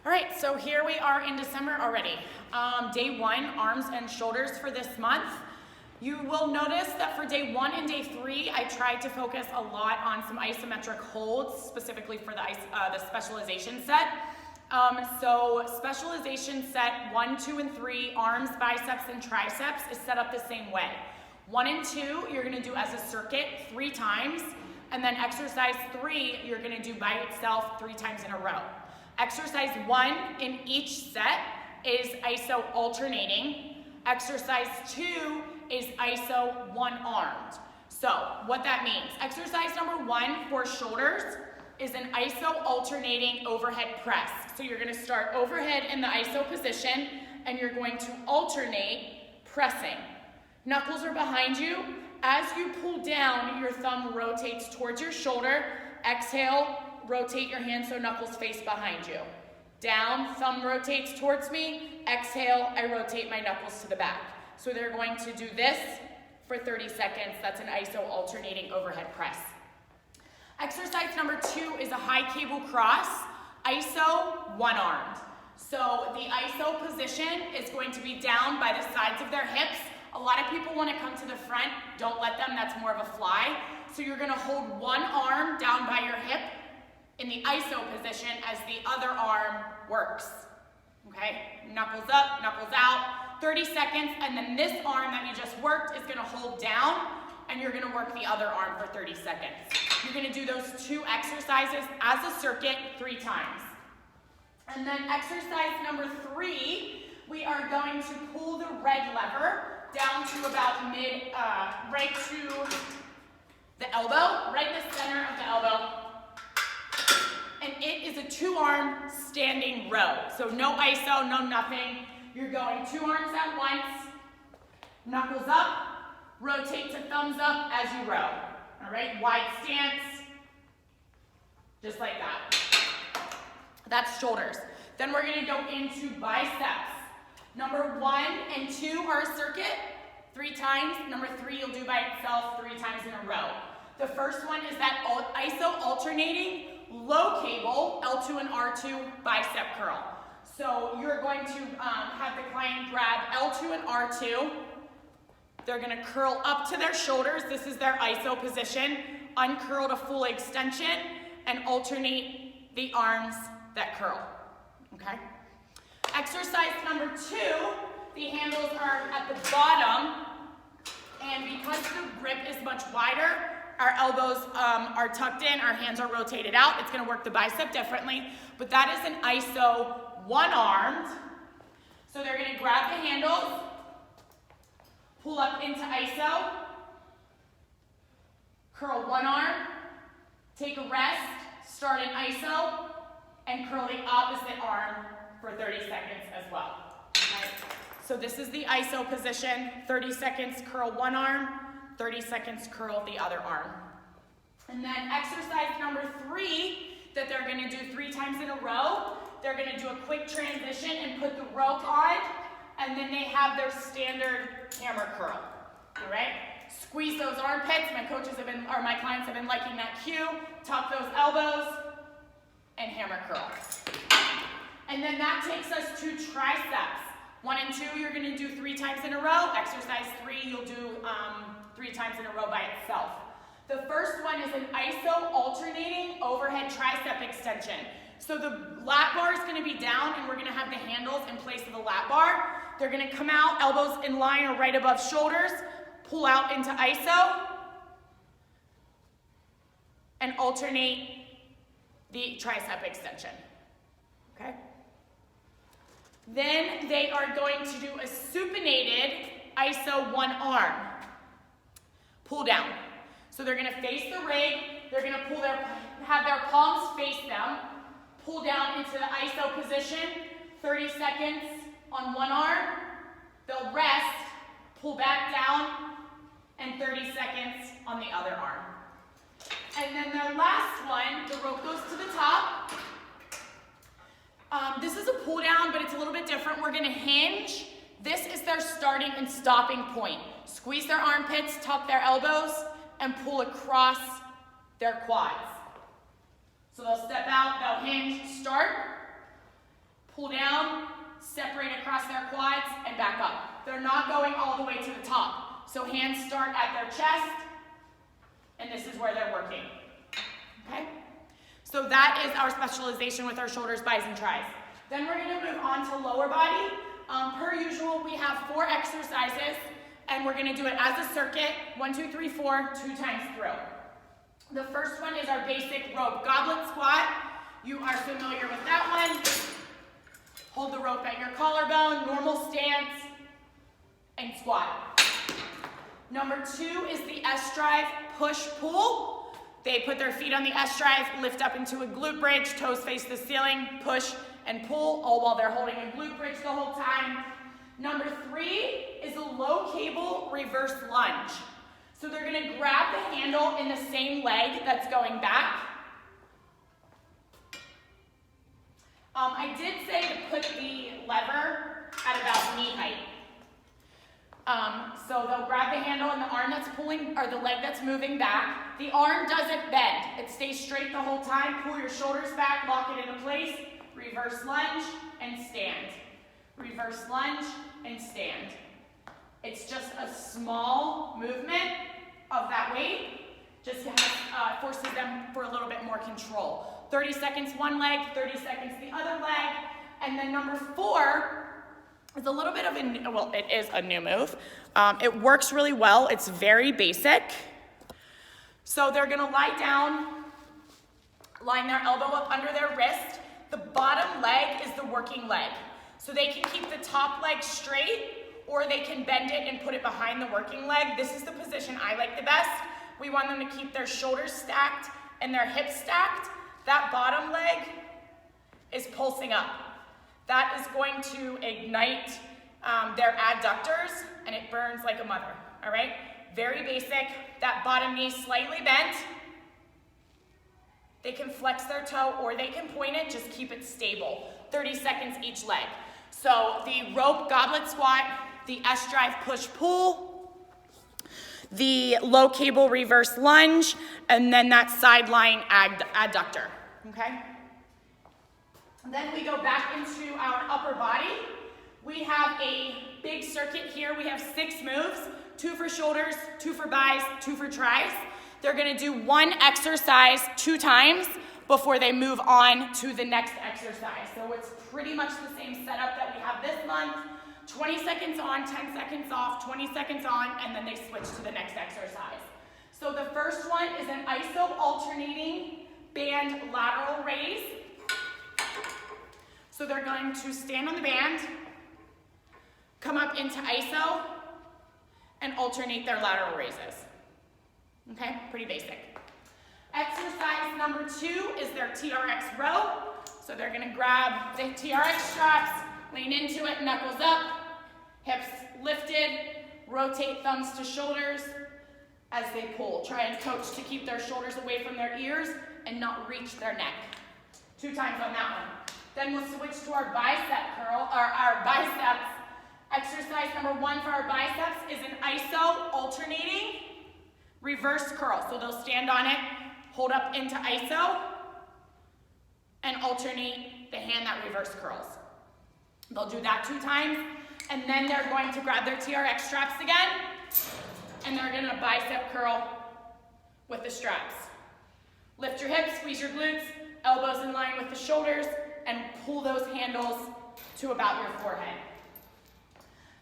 All right, so here we are in December already. Day one, arms and shoulders for this month. You will notice that for day one and day three, I tried to focus a lot on some isometric holds, specifically for the specialization set. So specialization set 1, 2, and 3, arms, biceps, and triceps is set up the same way. 1 and 2, you're gonna do as a circuit 3 times, and then exercise 3, you're gonna do by itself 3 times in a row. Exercise 1 in each set is iso alternating. Exercise 2 is iso one armed. So what that means, exercise number 1 for shoulders is an iso alternating overhead press. So you're gonna start overhead in the iso position and you're going to alternate pressing. Knuckles are behind you. As you pull down, your thumb rotates towards your shoulder. Exhale, rotate your hand so knuckles face behind you. Down, thumb rotates towards me. Exhale, I rotate my knuckles to the back. So they're going to do this for 30 seconds. That's an iso alternating overhead press. Exercise number 2 is a high cable cross, iso one-armed. So the iso position is going to be down by the sides of their hips. A lot of people want to come to the front. Don't let them, that's more of a fly. So you're going to hold one arm down by your hip in the iso position as the other arm works. Okay, knuckles up, knuckles out, 30 seconds, and then this arm that you just worked is gonna hold down, and you're gonna work the other arm for 30 seconds. You're gonna do those 2 exercises as a circuit 3 times. And then exercise number 3, we are going to pull the red lever down to about right to the elbow, right in the center of the elbow. And it is a 2-arm standing row. So no iso, no nothing. You're going 2 arms at once, knuckles up, rotate to thumbs up as you row. All right, wide stance, just like that. That's shoulders. Then we're gonna go into biceps. Number 1 and 2 are a circuit, 3 times. Number 3 you'll do by itself 3 times in a row. The first one is that iso alternating low cable, L2 and R2 bicep curl. So you're going to have the client grab L2 and R2. They're gonna curl up to their shoulders. This is their iso position. Uncurl to full extension and alternate the arms that curl, okay? Exercise number 2, the handles are at the bottom, and because the grip is much wider, our elbows are tucked in, our hands are rotated out. It's gonna work the bicep differently, but that is an iso one-armed. So they're gonna grab the handles, pull up into iso, curl one arm, take a rest, start in iso, and curl the opposite arm for 30 seconds as well. Okay? So this is the iso position, 30 seconds curl one arm, 30 seconds curl the other arm. And then exercise number 3 that they're gonna do 3 times in a row, they're gonna do a quick transition and put the rope on, and then they have their standard hammer curl, all right? Squeeze those armpits. My clients have been liking that cue. Tuck those elbows and hammer curl. And then that takes us to triceps. 1 and 2, you're gonna do 3 times in a row. Exercise 3, you'll do 3 times in a row by itself. The first one is an iso alternating overhead tricep extension. So the lat bar is gonna be down and we're gonna have the handles in place of the lat bar. They're gonna come out, elbows in line or right above shoulders, pull out into iso, and alternate the tricep extension, okay? Then they are going to do a supinated iso one arm. Pull down. So they're gonna face the rig, they're gonna have their palms face them, pull down into the iso position, 30 seconds on one arm, they'll rest, pull back down, and 30 seconds on the other arm. And then the last one, the rope goes to the top. This is a pull down, but it's a little bit different. We're gonna hinge. This is their starting and stopping point. Squeeze their armpits, tuck their elbows, and pull across their quads. So they'll step out, they'll hinge, start, pull down, separate across their quads, and back up. They're not going all the way to the top. So hands start at their chest, and this is where they're working, okay? So that is our specialization with our shoulders, bis, and tris. Then we're gonna move on to lower body. Per usual, we have 4 exercises, and we're gonna do it as a circuit, 1, 2, 3, 4, 2 times through. The first one is our basic rope goblet squat. You are familiar with that one. Hold the rope at your collarbone, normal stance, and squat. Number 2 is the S-drive push-pull. They put their feet on the S-drive, lift up into a glute bridge, toes face the ceiling, push and pull, all while they're holding a glute bridge the whole time. Number 3 is a low cable reverse lunge. So they're gonna grab the handle in the same leg that's going back. I did say to put the lever at about knee height. So they'll grab the handle and the arm that's pulling, or the leg that's moving back. The arm doesn't bend. It stays straight the whole time. Pull your shoulders back, lock it into place, reverse lunge, and stand. Reverse lunge, and stand. It's just a small movement of that weight, just forces them for a little bit more control. 30 seconds one leg, 30 seconds the other leg. And then number 4 is a little bit of it is a new move. It works really well. It's very basic. So they're gonna lie down, line their elbow up under their wrist. The bottom leg is the working leg. So they can keep the top leg straight, or they can bend it and put it behind the working leg. This is the position I like the best. We want them to keep their shoulders stacked and their hips stacked. That bottom leg is pulsing up. That is going to ignite their adductors, and it burns like a mother, all right? Very basic. That bottom knee slightly bent. They can flex their toe or they can point it, just keep it stable. 30 seconds each leg. So the rope goblet squat, the S-drive push-pull, the low cable reverse lunge, and then that side lying adductor, okay? Then we go back into our upper body. We have a big circuit here. We have 6 moves, 2 for shoulders, 2 for bis, 2 for tris. They're gonna do one exercise 2 times before they move on to the next exercise. So it's pretty much the same setup that we have this month. 20 seconds on, 10 seconds off, 20 seconds on, and then they switch to the next exercise. So the first one is an iso alternating band lateral raise. So they're going to stand on the band, come up into iso, and alternate their lateral raises. Okay, pretty basic. Exercise number 2 is their TRX row. So they're gonna grab the TRX straps, lean into it, knuckles up, hips lifted, rotate thumbs to shoulders as they pull. Try and coach to keep their shoulders away from their ears and not reach their neck. 2 times on that one. Then we'll switch to our bicep curl, or our biceps. Exercise number 1 for our biceps is an iso alternating reverse curl. So they'll stand on it, hold up into iso, and alternate the hand that reverse curls. They'll do that 2 times, and then they're going to grab their TRX straps again, and they're gonna bicep curl with the straps. Lift your hips, squeeze your glutes, elbows in line with the shoulders, and pull those handles to about your forehead.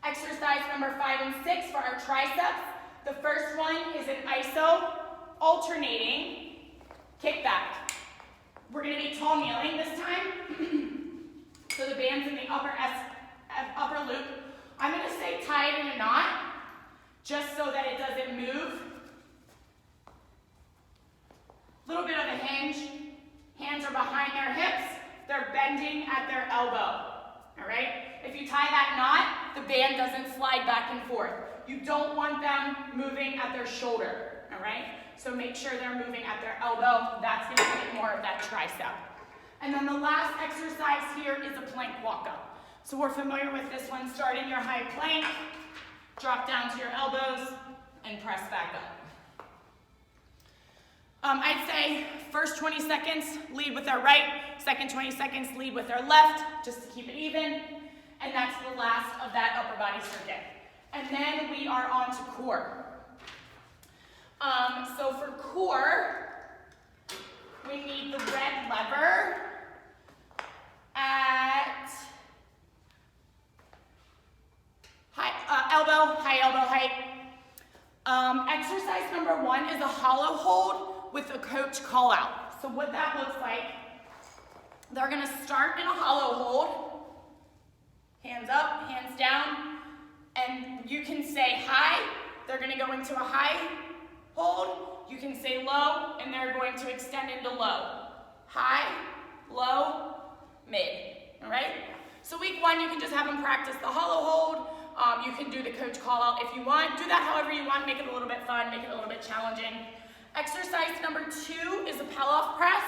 Exercise number 5 and 6 for our triceps. The first one is an iso alternating kickback. We're gonna be tall kneeling this time. So the band's in the upper loop. I'm gonna say tie it in a knot, just so that it doesn't move. Little bit of a hinge. Hands are behind their hips. They're bending at their elbow, all right? If you tie that knot, the band doesn't slide back and forth. You don't want them moving at their shoulder, all right? So make sure they're moving at their elbow. That's gonna get more of that tricep. And then the last exercise here is a plank walk-up. So we're familiar with this one. Start in your high plank, drop down to your elbows, and press back up. I'd say first 20 seconds, lead with our right, second 20 seconds, lead with our left, just to keep it even. And that's the last of that upper body circuit. And then we are on to core. So for core, we need the red lever at high elbow height. Exercise number 1 is a hollow hold with a coach call out. So what that looks like, they're gonna start in a hollow hold, hands up, hands down, and you can say high, they're gonna go into a high hold, you can say low, and they're going to extend into low. High, low, mid, all right? So week 1, you can just have them practice the hollow hold. You can do the coach call out if you want. Do that however you want, make it a little bit fun, make it a little bit challenging. Exercise number 2 is a pull-off press.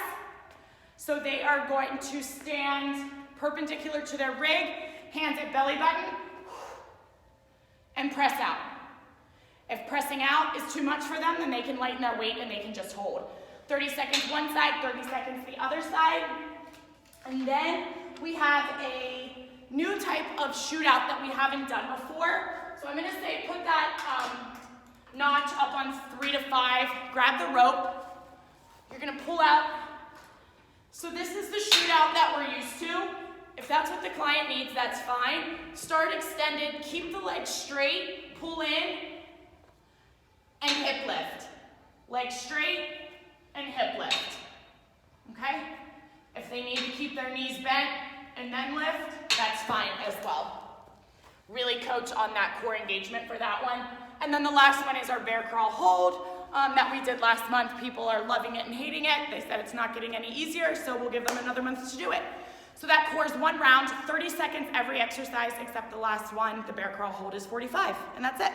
So they are going to stand perpendicular to their rig, hands at belly button, and press out. If pressing out is too much for them, then they can lighten their weight and they can just hold. 30 seconds one side, 30 seconds the other side. And then we have a new type of shootout that we haven't done before. So I'm gonna say put that notch up on 3 to 5, grab the rope. You're gonna pull out. So this is the shootout that we're used to. If that's what the client needs, that's fine. Start extended, keep the legs straight, pull in, and hip lift. Legs straight and hip lift, okay? If they need to keep their knees bent and then lift, that's fine as well. Really coach on that core engagement for that one. And then the last one is our bear crawl hold that we did last month. People are loving it and hating it. They said it's not getting any easier, so we'll give them another month to do it. So that core is 1 round, 30 seconds every exercise except the last one. The bear crawl hold is 45, and that's it.